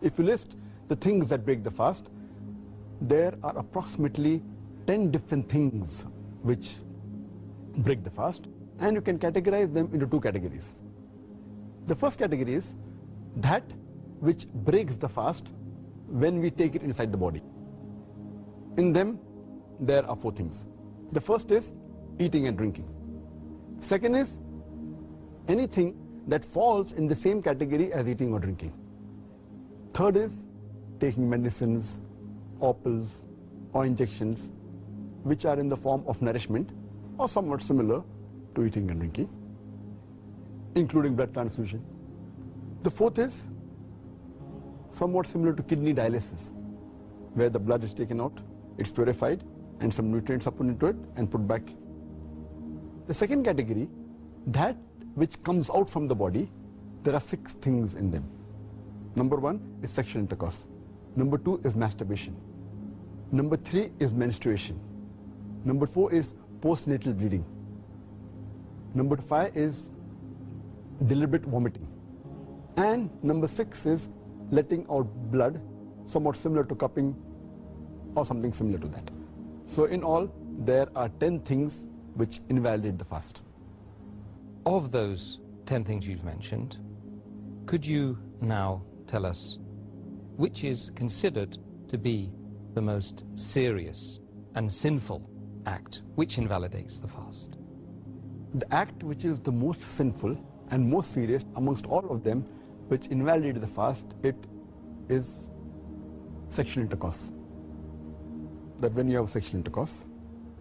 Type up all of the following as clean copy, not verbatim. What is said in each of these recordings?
If you list the things that break the fast, there are approximately 10 different things which break the fast, and you can categorize them into two categories. The first category is that which breaks the fast when we take it inside the body. In them, there are four things. The first is eating and drinking. Second is anything that falls in the same category as eating or drinking. Third is taking medicines, or pills, or injections, which are in the form of nourishment or somewhat similar to eating and drinking, including blood transfusion. The fourth is somewhat similar to kidney dialysis, where the blood is taken out, it's purified, and some nutrients are put into it and put back. The second category, that which comes out from the body, there are 6 things in them. Number 1 is sexual intercourse. Number 2 is masturbation. Number 3 is menstruation. Number 4 is postnatal bleeding. Number 5 is deliberate vomiting. And number 6 is letting out blood, somewhat similar to cupping or something similar to that. So in all, there are 10 things which invalidate the fast. Of those 10 things you've mentioned, could you now tell us which is considered to be the most serious and sinful act which invalidates the fast? The act which is the most sinful and most serious amongst all of them which invalidate the fast, it is sexual intercourse. That when you have sexual intercourse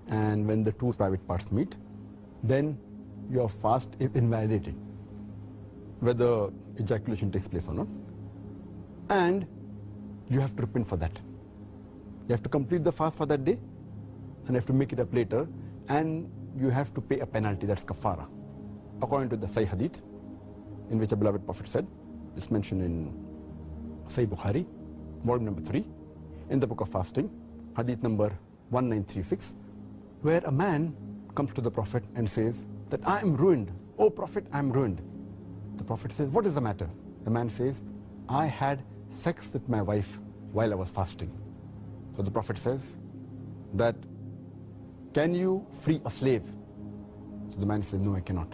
and when the two private parts meet, then your fast is invalidated, whether ejaculation takes place or not. And you have to repent for that. You have to complete the fast for that day, and you have to make it up later, and you have to pay a penalty, that's kafara. According to the Sahih Hadith, in which a beloved Prophet said, it's mentioned in Sahih Bukhari, volume number 3, in the book of fasting, Hadith number 1936, where a man comes to the Prophet and says that I am ruined. Oh Prophet, I am ruined. The Prophet says, what is the matter? The man says, I had sex with my wife while I was fasting. So the Prophet says that, can you free a slave? So the man says, no, I cannot.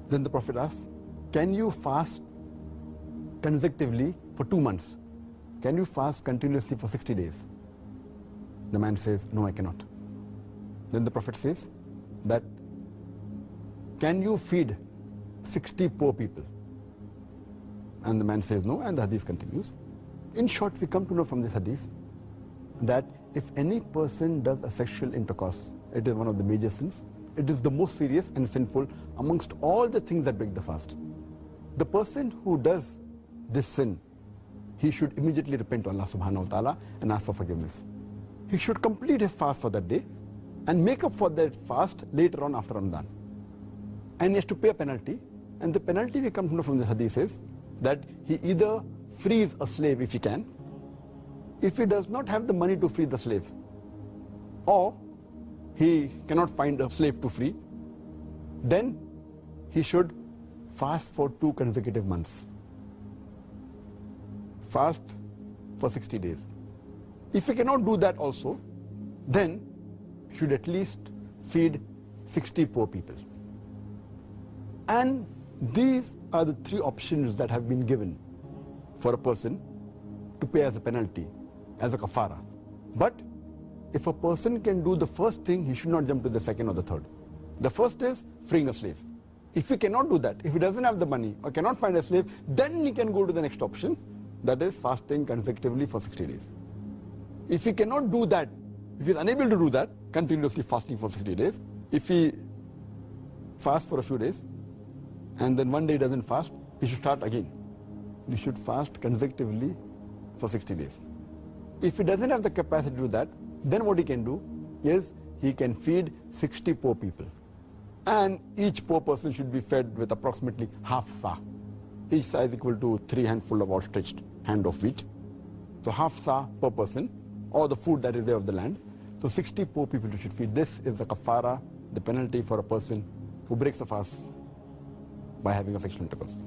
Then the Prophet asks, can you fast consecutively for 2 months? Can you fast continuously for 60 days? The man says, no, I cannot. Then the Prophet says that, can you feed 60 poor people? And the man says no, and the hadith continues. In short, we come to know from this hadith that if any person does a sexual intercourse, it is one of the major sins. It is the most serious and sinful amongst all the things that break the fast. The person who does this sin, he should immediately repent to Allah subhanahu wa ta'ala and ask for forgiveness. He should complete his fast for that day and make up for that fast later on after Ramadan. And he has to pay a penalty, and the penalty we come to know from the hadith is that he either frees a slave if he can, if he does not have the money to free the slave, or he cannot find a slave to free, then he should fast for 2 consecutive months. Fast for 60 days. If he cannot do that also, then he should at least feed 60 poor people. And these are the 3 options that have been given for a person to pay as a penalty, as a kafara. But if a person can do the first thing, he should not jump to the second or the third. The first is freeing a slave. If he cannot do that, if he doesn't have the money or cannot find a slave, then he can go to the next option, that is fasting consecutively for 60 days. If he cannot do that, if he is unable to do that, continuously fasting for 60 days, if he fasts for a few days, and then one day he doesn't fast, he should start again. He should fast consecutively for 60 days. If he doesn't have the capacity to do that, then what he can do is he can feed 60 poor people. And each poor person should be fed with approximately half sa. Each sa is equal to 3 handfuls of outstretched hand of wheat. So half sa per person, or the food that is there of the land. So 60 poor people you should feed. This is the kafara, the penalty for a person who breaks a fast by having a sexual intercourse.